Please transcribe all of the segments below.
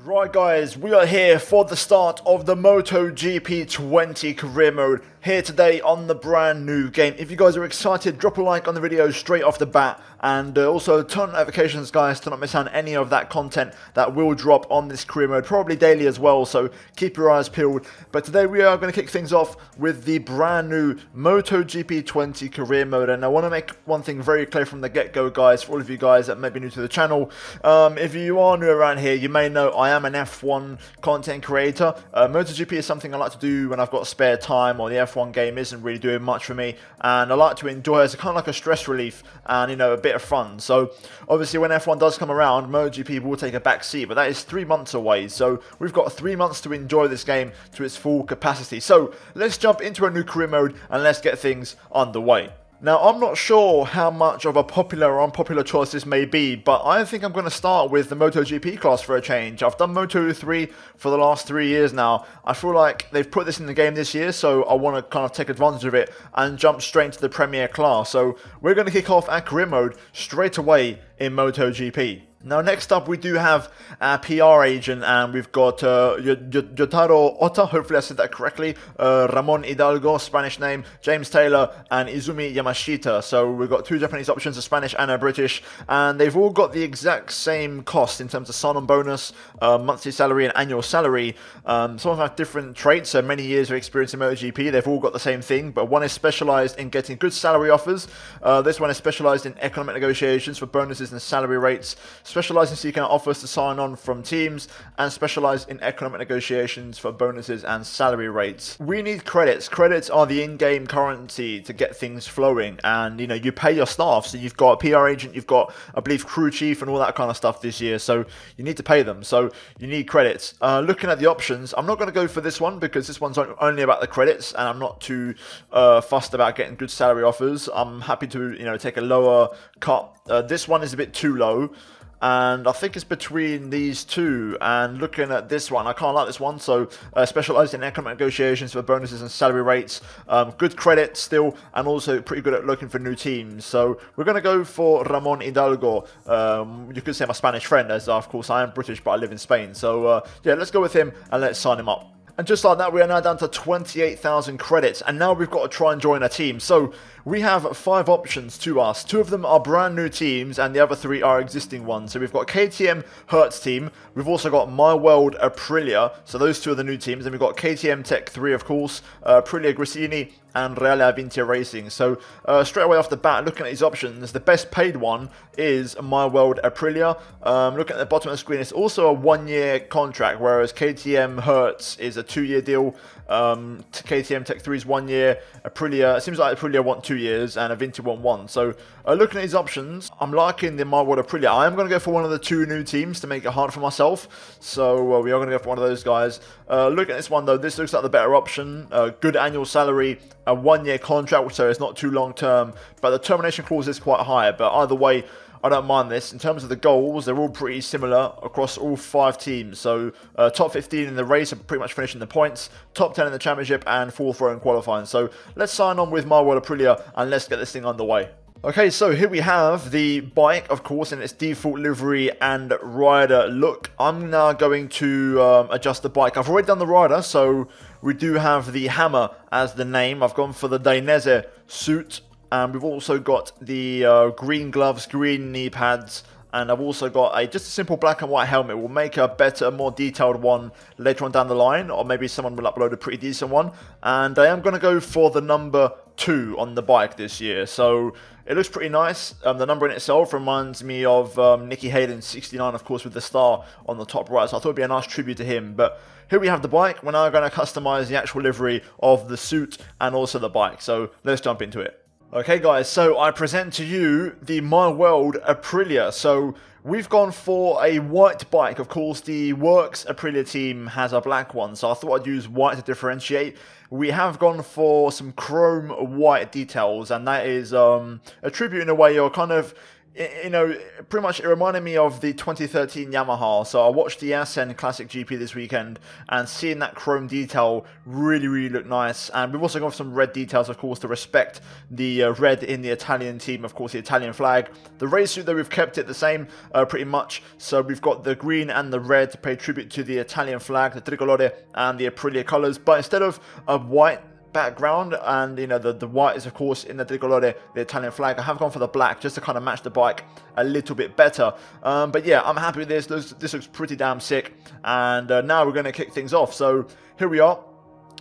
Right guys, we are here for the start of the MotoGP 20 career mode here today on the brand new game. If you guys are excited, drop a like on the video straight off the bat, and also turn on notifications guys to not miss out on any of that content that will drop on this career mode, probably daily as well, so keep your eyes peeled. But today we are going to kick things off with the brand new MotoGP 20 career mode, and I want to make one thing very clear from the get-go guys, for all of you guys that may be new to the channel. If you are new around here, you may know I am an F1 content creator. MotoGP is something I like to do when I've got spare time or the F1 game isn't really doing much for me, and I like to enjoy it as kind of like a stress relief and, you know, a bit of fun. So obviously when F1 does come around, MotoGP will take a back seat, but that is 3 months away, so we've got 3 months to enjoy this game to its full capacity. So let's jump into a new career mode and let's get things underway. Now, I'm not sure how much of a popular or unpopular choice this may be, but I think I'm going to start with the MotoGP class for a change. I've done Moto3 for the last 3 years now. I feel like they've put this in the game this year, so I want to kind of take advantage of it and jump straight into the Premier class. So we're going to kick off our career mode straight away in MotoGP. Now, next up, we do have our PR agent, and we've got Yotaro Ota, hopefully I said that correctly, Ramon Hidalgo, Spanish name, James Taylor, and Izumi Yamashita. So we've got two Japanese options, a Spanish and a British, and they've all got the exact same cost in terms of sign-on bonus, monthly salary, and annual salary. Some of them have different traits, so many years of experience in MotoGP. They've all got the same thing, but one is specialised in getting good salary offers. This one is specialised in economic negotiations for bonuses and salary rates, specialised in seeking out offers to sign on from teams, and specialised in economic negotiations for bonuses and salary rates. We need credits. Credits are the in-game currency to get things flowing, and you know, you pay your staff. So you've got a PR agent, you've got, I believe, crew chief and all that kind of stuff this year, so you need to pay them, so you need credits. Looking at the options, I'm not going to go for this one because this one's only about the credits, and I'm not too fussed about getting good salary offers. I'm happy to, you know, take a lower cut. This one is a bit too low, and I think it's between these two. And looking at this one, I can't like this one. So specialised in economic negotiations for bonuses and salary rates, good credit still, and also pretty good at looking for new teams. So we're going to go for Ramon Hidalgo. You could say my Spanish friend, as of course I am British, but I live in Spain. So yeah, let's go with him and let's sign him up. And just like that, we are now down to 28,000 credits, and now we've got to try and join a team. So we have 5 options to us. 2 of them are brand new teams, and the other 3 are existing ones. So we've got KTM Hertz team, we've also got MyWorld Aprilia, so those 2 are the new teams. Then we've got KTM Tech 3, of course, Aprilia Gresini, and Reale Avintia Racing. So straight away off the bat, looking at these options, the best paid one is MyWorld Aprilia. Looking at the bottom of the screen, it's also a 1-year contract, whereas KTM Hertz is a 2-year deal. KTM Tech 3 is 1 year. Aprilia, it seems like Aprilia want 2 years and Avintia want 1. So looking at these options, I'm liking the MyWorld Aprilia. I am going to go for one of the 2 new teams to make it hard for myself. So we are going to go for one of those guys. Looking at this one though, this looks like the better option. Good annual salary, a 1-year contract, so it's not too long term, but the termination clause is quite high. But either way, I don't mind this. In terms of the goals, they're all pretty similar across all 5 teams. So top 15 in the race are pretty much finishing the points, top 10 in the championship, and 4th row in qualifying. So let's sign on with MyWorld Aprilia and let's get this thing underway. Okay, so here we have the bike, of course, in its default livery and rider look. I'm now going to adjust the bike. I've already done the rider, so we do have the Hammer as the name. I've gone for the Dainese suit, and we've also got the green gloves, green knee pads, and I've also got just a simple black and white helmet. We'll make a better, more detailed one later on down the line, or maybe someone will upload a pretty decent one. And I am going to go for the number 2 on the bike this year. So it looks pretty nice. The number in itself reminds me of Nicky Hayden's 69, of course, with the star on the top right. So I thought it'd be a nice tribute to him. But here we have the bike. We're now going to customize the actual livery of the suit and also the bike. So let's jump into it. Okay guys, so I present to you the MyWorld Aprilia. So we've gone for a white bike. Of course, the Works Aprilia team has a black one, so I thought I'd use white to differentiate. We have gone for some chrome white details, and that is a tribute in a way, or kind of you know, pretty much it reminded me of the 2013 Yamaha. So I watched the Assen Classic GP this weekend, and seeing that chrome detail really looked nice. And we've also got some red details, of course, to respect the red in the Italian team, of course, the Italian flag. The race suit, though, we've kept it the same pretty much. So we've got the green and the red to pay tribute to the Italian flag, the tricolore and the Aprilia colours. But instead of a white background, and you know the white is of course in the tricolore, the Italian flag, I have gone for the black just to kind of match the bike a little bit better. But yeah, I'm happy with this. This looks pretty damn sick. And now we're going to kick things off. So here we are,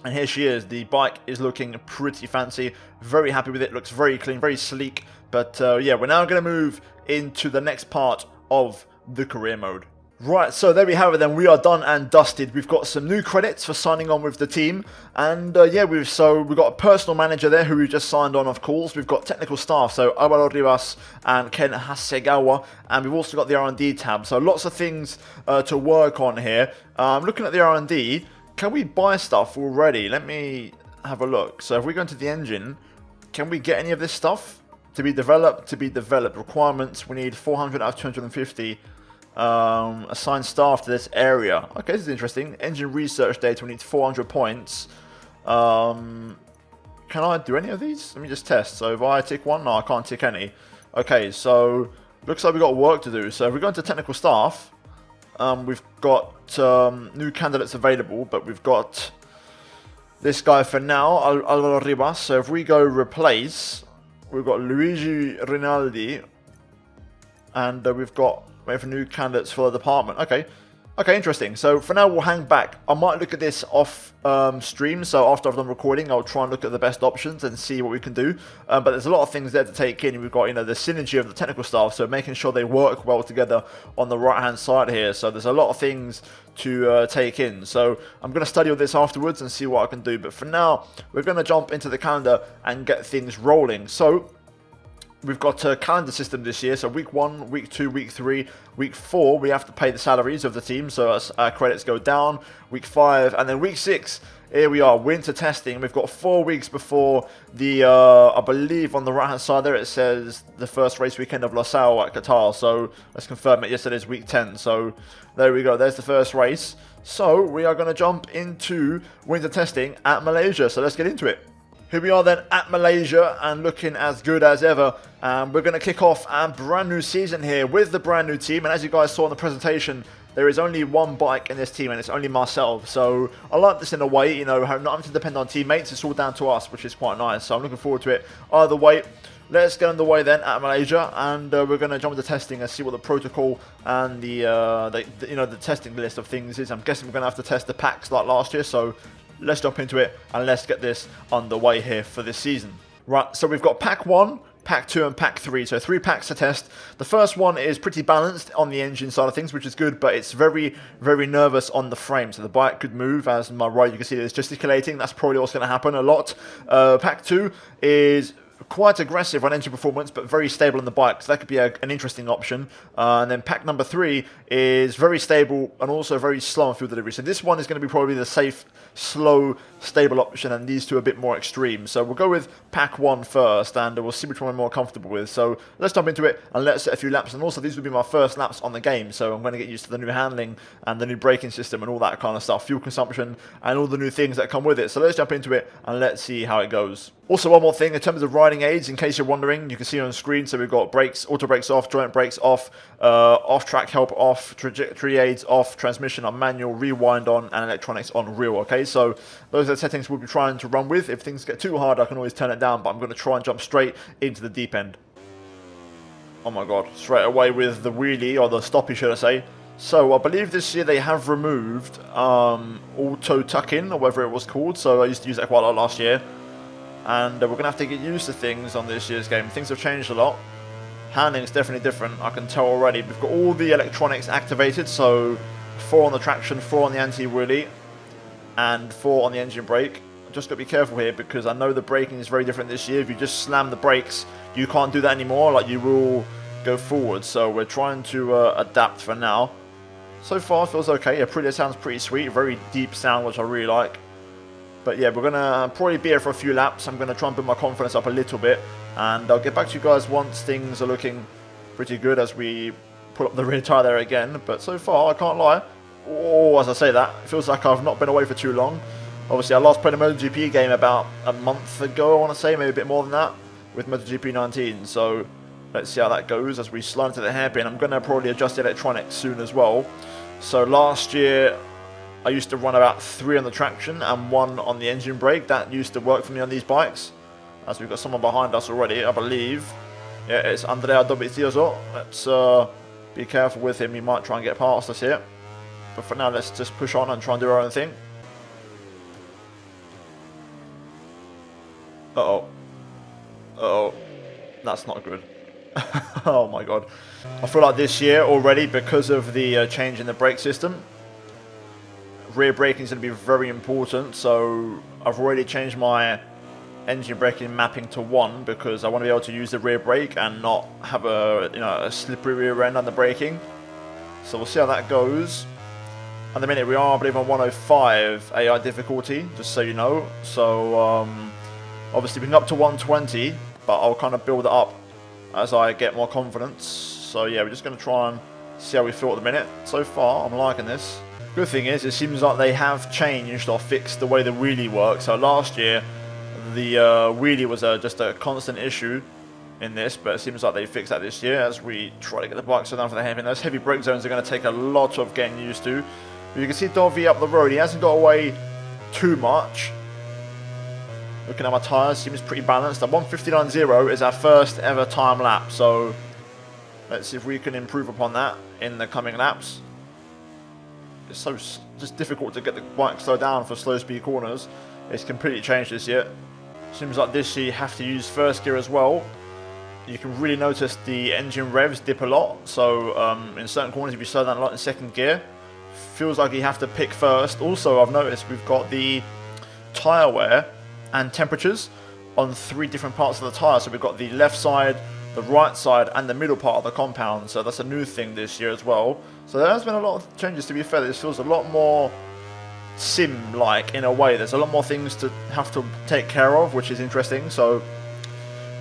and here she is. The bike is looking pretty fancy. Very happy with it. Looks very clean, very sleek. But yeah, we're now going to move into the next part of the career mode. Right, so there we have it then. We are done and dusted. We've got some new credits for signing on with the team. And yeah, we've got a personal manager there who we just signed on, of course. We've got technical staff, so Álvaro Rivas and Ken Hasegawa. And we've also got the R&D tab. So lots of things to work on here. Looking at the R&D, can we buy stuff already? Let me have a look. So if we go into the engine, can we get any of this stuff? To be developed, requirements, we need 400 out of 250. Assign staff to this area. Okay, this is interesting. Engine research data, we need 400 points. Can I do any of these? Let me just test. So if I tick one, no, I can't tick any. Okay, so looks like we've got work to do. So if we go into technical staff, we've got new candidates available, but we've got this guy for now, Álvaro Rivas. So if we go replace, we've got Luigi Rinaldi, and we've got wait for new candidates for the department. Okay, interesting. So for now, we'll hang back. I might look at this off stream. So after I've done recording, I'll try and look at the best options and see what we can do. But there's a lot of things there to take in. We've got, you know, the synergy of the technical staff, so making sure they work well together on the right-hand side here. So there's a lot of things to take in. So I'm going to study all this afterwards and see what I can do. But for now, we're going to jump into the calendar and get things rolling. So we've got a calendar system this year, so week 1, week 2, week 3, week 4, we have to pay the salaries of the team, so as our credits go down. Week 5, and then week 6, here we are, winter testing. We've got 4 weeks before the, I believe on the right hand side there it says the first race weekend of Losail at Qatar, so let's confirm it. Yes, it is week 10, so there we go, there's the first race. So we are going to jump into winter testing at Malaysia, so let's get into it. Here we are then at Malaysia, and looking as good as ever. We're going to kick off a brand new season here with the brand new team. And as you guys saw in the presentation, there is only one bike in this team, and it's only myself. So I like this in a way, you know, not having to depend on teammates. It's all down to us, which is quite nice. So I'm looking forward to it. Either way, let's get underway then at Malaysia, and we're going to jump into testing and see what the protocol and the testing list of things is. I'm guessing we're going to have to test the packs like last year. So let's jump into it and let's get this underway here for this season. Right, so we've got pack 1, pack 2 and pack 3, so 3 packs to test. The first one is pretty balanced on the engine side of things, which is good, but it's very nervous on the frame, so the bike could move. As on my right you can see it's gesticulating. That's probably what's going to happen a lot. Pack 2 is quite aggressive on engine performance, but very stable on the bike, so that could be an interesting option. And then pack number 3 is very stable and also very slow on fuel delivery. So this one is going to be probably the safe, slow, stable option, and these two are a bit more extreme. So we'll go with pack 1 first, and we'll see which one I'm more comfortable with. So let's jump into it and let's set a few laps. And also these will be my first laps on the game, so I'm going to get used to the new handling and the new braking system and all that kind of stuff, fuel consumption and all the new things that come with it. So let's jump into it and let's see how it goes. Also, one more thing in terms of riding aids, in case you're wondering, you can see on screen. So we've got brakes, auto brakes off, joint brakes off, off-track help off, trajectory aids off, transmission on manual, rewind on, and electronics on real. Okay, so those are the settings we'll be trying to run with. If things get too hard, I can always turn it down, but I'm going to try and jump straight into the deep end. Oh my god, straight away with the wheelie, or the stoppie should I say. So I believe this year they have removed auto tuck-in, or whatever it was called. So I used to use that quite a lot last year. And we're going to have to get used to things on this year's game. Things have changed a lot. Handling is definitely different, I can tell already. We've got all the electronics activated, so 4 on the traction, 4 on the anti-wheelie, and 4 on the engine brake. Just got to be careful here, because I know the braking is very different this year. If you just slam the brakes, you can't do that anymore, like you will go forward. So we're trying to adapt for now. So far, feels okay. Aprilia sounds pretty sweet, very deep sound, which I really like. But yeah, we're going to probably be here for a few laps. I'm going to try and build my confidence up a little bit. And I'll get back to you guys once things are looking pretty good as we pull up the rear tyre there again. But so far, I can't lie. Oh, as I say that, it feels like I've not been away for too long. Obviously, I last played a MotoGP game about a month ago, I want to say, maybe a bit more than that, with MotoGP 19. So let's see how that goes as we slide into the hairpin. I'm going to probably adjust the electronics soon as well. So last year, I used to run about 3 on the traction and 1 on the engine brake. That used to work for me on these bikes. As we've got someone behind us already, I believe. Yeah, it's Andrea Dovizioso. Let's be careful with him. He might try and get past us here. But for now, let's just push on and try and do our own thing. Uh-oh. Uh-oh. That's not good. Oh my god. I feel like this year already, because of the change in the brake system, rear braking is going to be very important. So I've already changed my engine braking mapping to 1 because I want to be able to use the rear brake and not have a slippery rear end on the braking. So we'll see how that goes. At the minute we are, I believe, on 105 AI difficulty, just so you know. So obviously we can up to 120, but I'll kind of build it up as I get more confidence. So yeah, we're just going to try and see how we feel at the minute. So far, I'm liking this. Good thing is, it seems like they have changed or fixed the way the wheelie works. So last year, the wheelie was just a constant issue in this, but it seems like they fixed that this year as we try to get the bike so down for the hairpin. Those heavy brake zones are going to take a lot of getting used to. But you can see Dovi up the road. He hasn't got away too much. Looking at my tyres, seems pretty balanced. The 1:59.0 is our first ever time lap, so let's see if we can improve upon that in the coming laps. It's so just difficult to get the bike slowed down for slow speed corners. It's completely changed this year. Seems like this year you have to use first gear as well. You can really notice the engine revs dip a lot, so in certain corners if you slow down a lot in second gear, feels like you have to pick first. Also, I've noticed we've got the tyre wear and temperatures on 3 different parts of the tyre. So we've got the left side, the right side and the middle part of the compound. So that's a new thing this year as well. So there has been a lot of changes, to be fair. This feels a lot more sim-like in a way. There's a lot more things to have to take care of, which is interesting. So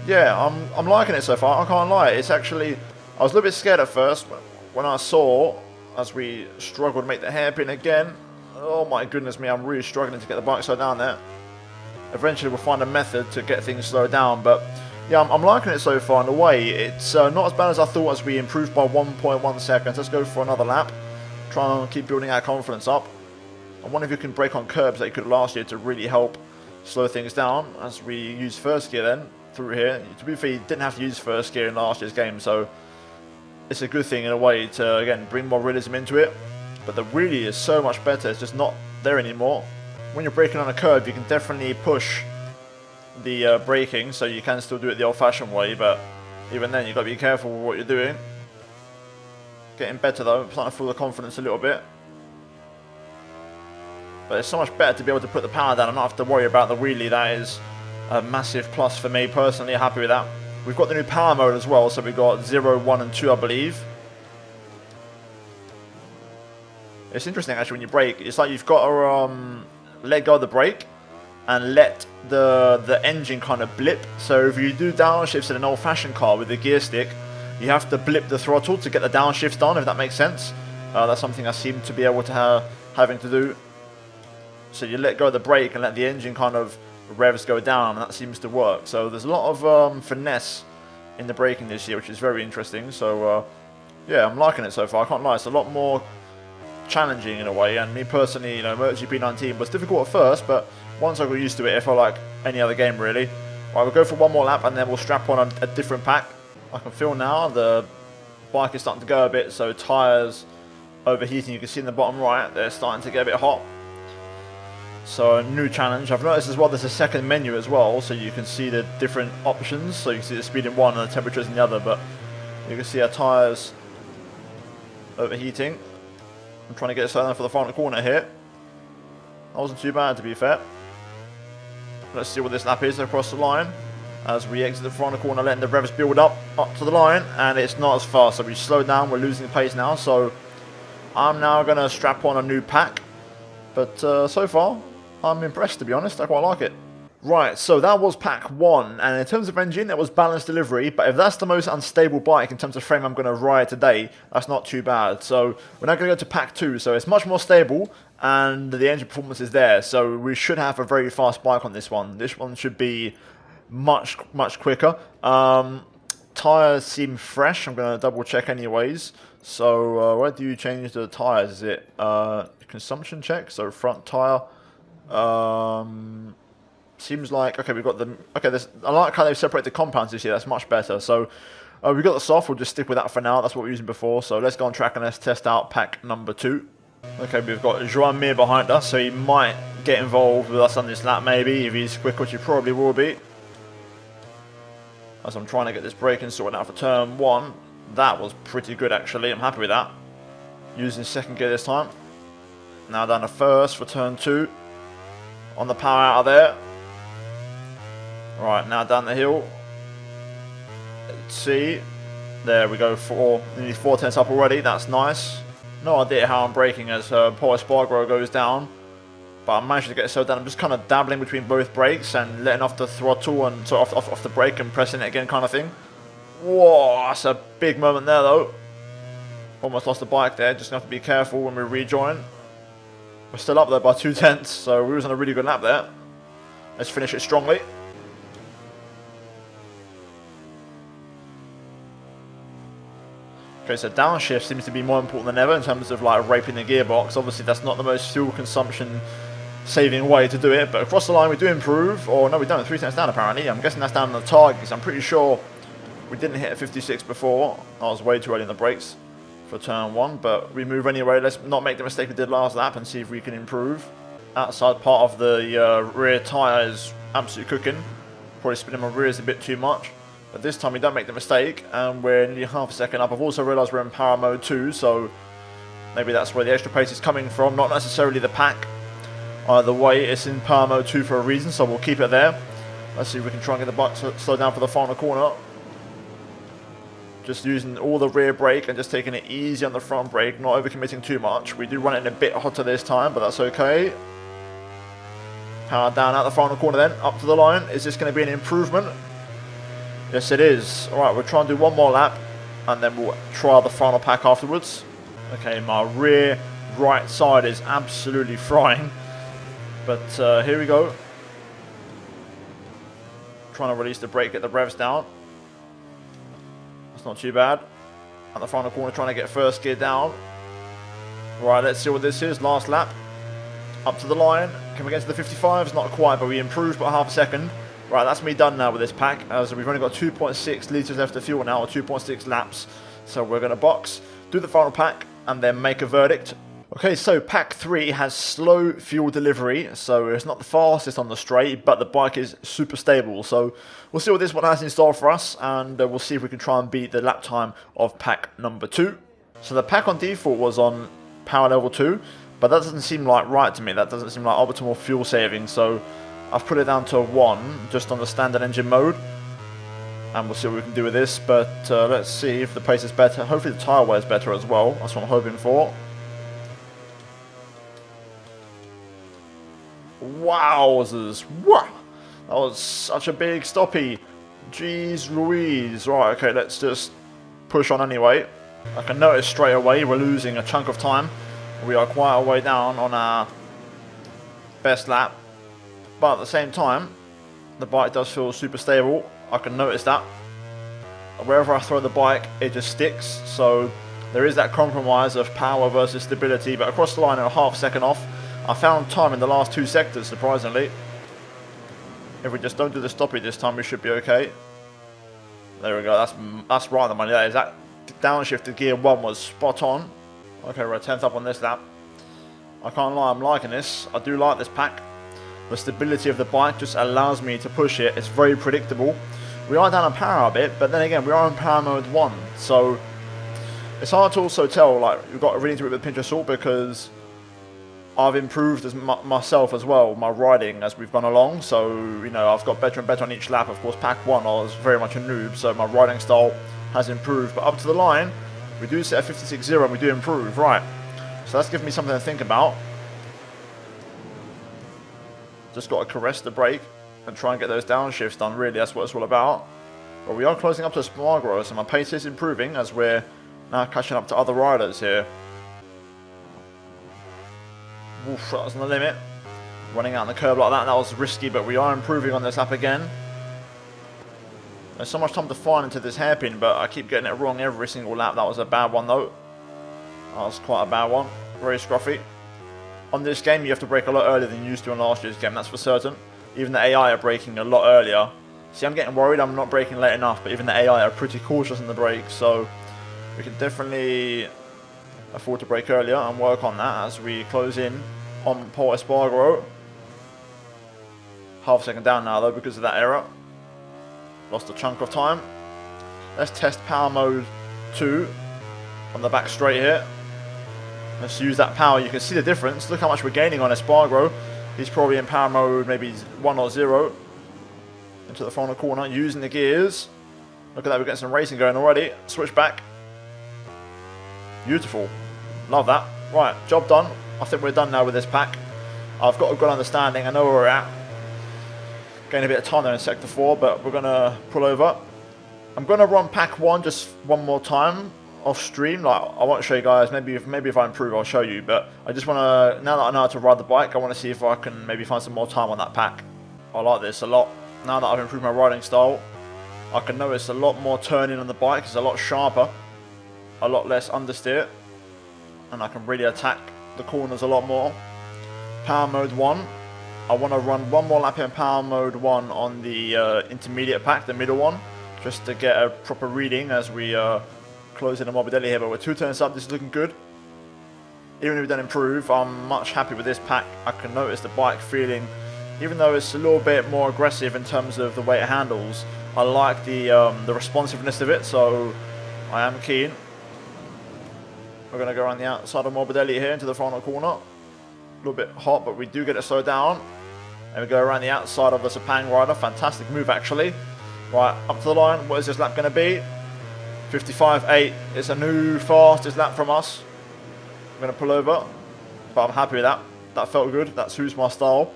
yeah, I'm liking it so far. I can't lie. It's actually, I was a little bit scared at first when I saw, as we struggled to make the hairpin again. Oh my goodness me, I'm really struggling to get the bike slowed down there. Eventually we'll find a method to get things slowed down, but yeah, I'm liking it so far in a way. It's not as bad as I thought as we improved by 1.1 seconds. Let's go for another lap. Try and keep building our confidence up. I wonder if you can brake on curbs that you could last year to really help slow things down as we use first gear then through here. To be fair, you didn't have to use first gear in last year's game, so it's a good thing in a way to, again, bring more realism into it. But the wheelie is so much better, it's just not there anymore. When you're braking on a curve, you can definitely push the braking, so you can still do it the old-fashioned way, but even then you've got to be careful with what you're doing. Getting better though, starting to feel the confidence a little bit. But it's so much better to be able to put the power down and not have to worry about the wheelie. That is a massive plus for me personally, happy with that. We've got the new power mode as well, so we've got 0, 1 and 2 I believe. It's interesting actually when you brake, it's like you've got to let go of the brake and let the engine kind of blip. So if you do downshifts in an old-fashioned car with the gear stick, you have to blip the throttle to get the downshifts done, if that makes sense. That's something I seem to be able to having to do. So you let go of the brake and let the engine kind of revs go down, and that seems to work. So there's a lot of finesse in the braking this year, which is very interesting. So yeah, I'm liking it so far. I can't lie, it's a lot more challenging in a way. And me personally, you know, MotoGP 19 was difficult at first, but once I got used to it, it felt like any other game really. Right, we'll go for one more lap and then we'll strap on a different pack. I can feel now the bike is starting to go a bit, so tyres overheating. You can see in the bottom right, they're starting to get a bit hot. So a new challenge. I've noticed as well there's a second menu as well, so you can see the different options. So you can see the speed in one and the temperatures in the other, but you can see our tyres overheating. I'm trying to get it set for the final corner here. That wasn't too bad, to be fair. Let's see what this lap is across the line as we exit the final corner, letting the revs build up to the line, and it's not as fast. So we slowed down, we're losing pace now. So I'm now going to strap on a new pack, but so far I'm impressed, to be honest. I quite like it. Right, so that was pack 1, and in terms of engine, it was balanced delivery, but if that's the most unstable bike in terms of frame I'm going to ride today, that's not too bad. So we're now going to go to pack 2, so it's much more stable, and the engine performance is there, so we should have a very fast bike on this one. This one should be much quicker. Tyres seem fresh, I'm going to double check anyways. So where do you change the tyres? Is it consumption check, so front tyre? Seems like, okay, we've got the, okay, I like how they've separated the compounds this year, that's much better. So we've got the soft, we'll just stick with that for now, that's what we were using before. So let's go on track and let's test out pack number 2. Okay, we've got Joan Mir behind us, so he might get involved with us on this lap maybe, if he's quick, which he probably will be. As I'm trying to get this braking sorted out for turn 1. That was pretty good actually, I'm happy with that. Using second gear this time. Now down to first for turn 2. On the power out of there. Right, now down the hill. Let's see. There we go, nearly 4 tenths up already, that's nice. No idea how I'm braking as Paul Espargaro goes down. But I managed to get it so down. I'm just kind of dabbling between both brakes and letting off the throttle and sort of off the brake and pressing it again kind of thing. Whoa, that's a big moment there though. Almost lost the bike there, just going to have to be careful when we rejoin. We're still up there by 2 tenths, so we was on a really good lap there. Let's finish it strongly. Okay, so downshift seems to be more important than ever in terms of like raping the gearbox. Obviously that's not the most fuel consumption saving way to do it, but across the line we do improve. Or no, we don't, 3 tenths down apparently. I'm guessing that's down on the targets. I'm pretty sure we didn't hit a 56 before. I was way too early in the brakes for turn 1, but we move anyway. Let's not make the mistake we did last lap and see if we can improve. Outside part of the rear tyre is absolutely cooking. Probably spinning my rears a bit too much. But this time we don't make the mistake, and we're nearly half a second up. I've also realised we're in power mode too, so maybe that's where the extra pace is coming from, not necessarily the pack. Either way, it's in power mode 2 for a reason, so we'll keep it there. Let's see if we can try and get the bike to slow down for the final corner. Just using all the rear brake and just taking it easy on the front brake, not overcommitting too much. We do run it in a bit hotter this time, but that's okay. Power down out the final corner then, up to the line. Is this going to be an improvement? Yes, it is. Alright, we'll try and do one more lap, and then we'll try the final pack afterwards. Okay, my rear right side is absolutely frying. But here we go. Trying to release the brake, get the revs down. That's not too bad. At the final corner, trying to get first gear down. Right, let's see what this is. Last lap. Up to the line. Can we get to the 55s? Not quite, but we improved by half a second. Right, that's me done now with this pack, as we've only got 2.6 litres left of fuel now, or 2.6 laps. So we're going to box, do the final pack, and then make a verdict. Okay, so pack 3 has slow fuel delivery, so it's not the fastest on the straight, but the bike is super stable. So we'll see what this one has in store for us, and we'll see if we can try and beat the lap time of pack number 2. So the pack on default was on power level 2, but that doesn't seem like right to me. That doesn't seem like optimal fuel saving, so I've put it down to 1, just on the standard engine mode. And we'll see what we can do with this, but let's see if the pace is better. Hopefully the tyre wear is better as well. That's what I'm hoping for. Wowzers. Wow. That was such a big stoppie. Jeez Louise. Right, okay, let's just push on anyway. I can notice straight away we're losing a chunk of time. We are quite a way down on our best lap. But at the same time, the bike does feel super stable. I can notice that. Wherever I throw the bike, it just sticks. So there is that compromise of power versus stability. But across the line, I'm half a second off. I found time in the last 2 sectors, surprisingly. If we just don't do the stoppie this time, we should be okay. There we go. That's right on the money. That is that downshift to gear 1 was spot on. Okay, we're 10th up on this lap. I can't lie, I'm liking this. I do like this pack. The stability of the bike just allows me to push it. It's very predictable. We are down on power a bit, but then again, we are in power mode 1. So it's hard to also tell, like, we've got to really into it with a pinch of salt, because I've improved as myself as well, my riding, as we've gone along. So, you know, I've got better and better on each lap. Of course, pack 1, I was very much a noob, so my riding style has improved. But up to the line, we do set a 56.0 and we do improve, right. So that's given me something to think about. Just got to caress the brake. and try and get those downshifts done, really. That's what it's all about. But we are closing up to Spargo, so my pace is improving as we're now catching up to other riders here. Oof, that was on the limit. Running out on the curb like that was risky, but we are improving on this lap again. There's so much time to find into this hairpin, but I keep getting it wrong every single lap. That was a bad one, though. That was quite a bad one. Very scruffy. On this game, you have to brake a lot earlier than you used to on last year's game, that's for certain. Even the AI are braking a lot earlier. See, I'm getting worried I'm not braking late enough, but even the AI are pretty cautious on the brakes, so we can definitely afford to brake earlier and work on that as we close in on Paul Espargaro. Half a second down now, though, because of that error. Lost a chunk of time. Let's test power mode 2 on the back straight here. Let's use that power. You can see the difference. Look how much we're gaining on Espargaro. He's probably in power mode maybe 1 or 0. Into the final corner, using the gears. Look at that, we're getting some racing going already. Switch back. Beautiful. Love that. Right, job done. I think we're done now with this pack. I've got a good understanding. I know where we're at. Gain a bit of time there in Sector 4, but we're going to pull over. I'm going to run pack 1 just one more time off stream. Like, I won't show you guys. Maybe if I improve, I'll show you. But I just want to, now that I know how to ride the bike, I want to see if I can maybe find some more time on that pack. I like this a lot. Now that I've improved my riding style, I can notice a lot more turning on the bike. It's a lot sharper, a lot less understeer, and I can really attack the corners a lot more. Power mode 1. I want to run one more lap in power mode 1 on the intermediate pack, the middle one, just to get a proper reading as we close in on Morbidelli here. But we're 2 turns up. This is looking good. Even if we don't improve, I'm much happy with this pack. I can notice the bike feeling, even though it's a little bit more aggressive in terms of the way it handles, I like the responsiveness of it, so I am keen. We're going to go around the outside of Morbidelli here into the final corner. A little bit hot, but we do get it slowed down. And we go around the outside of the Sepang rider. Fantastic move, actually. Right, up to the line. What is this lap going to be? 55.8. It's a new fastest lap from us. I'm going to pull over, but I'm happy with that. That felt good. That suits my style.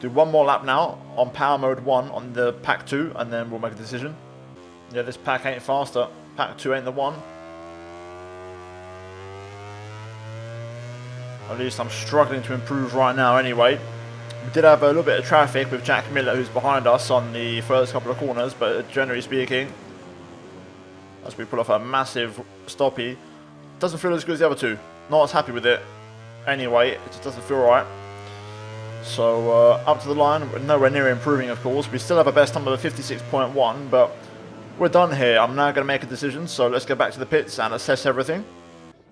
Do one more lap now on power mode 1 on the pack 2, and then we'll make a decision. Yeah, this pack ain't faster. Pack 2 ain't the one. At least I'm struggling to improve right now anyway. We did have a little bit of traffic with Jack Miller, who's behind us on the first couple of corners, but generally speaking, as we pull off a massive stoppie, doesn't feel as good as the other two. Not as happy with it anyway, it just doesn't feel right. So up to the line, we're nowhere near improving, of course. We still have a best time of 56.1, but we're done here. I'm now going to make a decision, so let's go back to the pits and assess everything.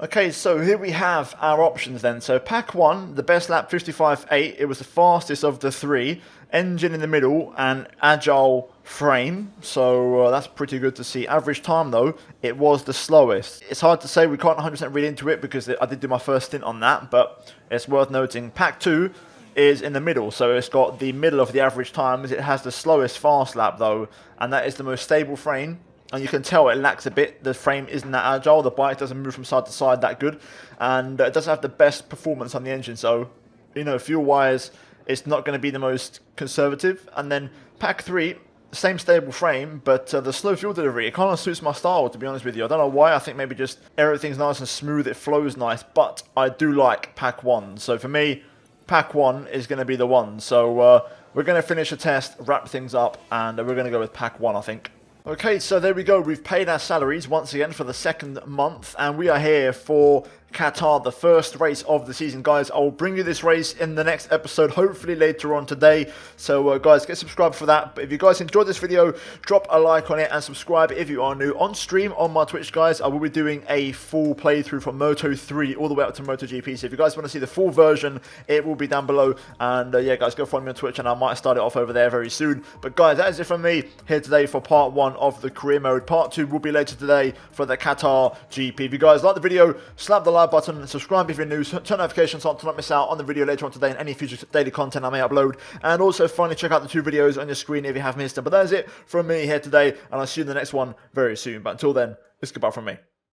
Okay, so here we have our options then. So pack 1, the best lap 55.8. It was the fastest of the 3. Engine in the middle and agile frame. So that's pretty good to see. Average time though, it was the slowest. It's hard to say, we can't 100% read into it because I did do my first stint on that. But it's worth noting, pack 2 is in the middle. So it's got the middle of the average times. It has the slowest fast lap though. And that is the most stable frame. And you can tell it lacks a bit. The frame isn't that agile. The bike doesn't move from side to side that good. And it doesn't have the best performance on the engine. So, you know, fuel-wise, it's not going to be the most conservative. And then pack 3, same stable frame, but the slow fuel delivery, it kind of suits my style, to be honest with you. I don't know why. I think maybe just everything's nice and smooth. It flows nice. But I do like pack 1. So for me, pack 1 is going to be the one. So we're going to finish the test, wrap things up, and we're going to go with pack 1, I think. Okay, so there we go. We've paid our salaries once again for the second month, and we are here for Qatar, the first race of the season. Guys, I'll bring you this race in the next episode, hopefully later on today. So guys, get subscribed for that. But if you guys enjoyed this video, drop a like on it and subscribe if you are new. On stream on my Twitch, guys, I will be doing a full playthrough from Moto 3 all the way up to MotoGP. So if you guys want to see the full version, it will be down below. And yeah, guys, go follow me on Twitch and I might start it off over there very soon. But guys, that is it from me here today for part 1 of the career mode. Part 2 will be later today for the Qatar GP. If you guys like the video, slap the like button and subscribe if you're new. Turn notifications on to not miss out on the video later on today and any future daily content I may upload. And also finally check out the 2 videos on your screen if you have missed them. But that is it from me here today, and I'll see you in the next one very soon. But until then, it's goodbye from me.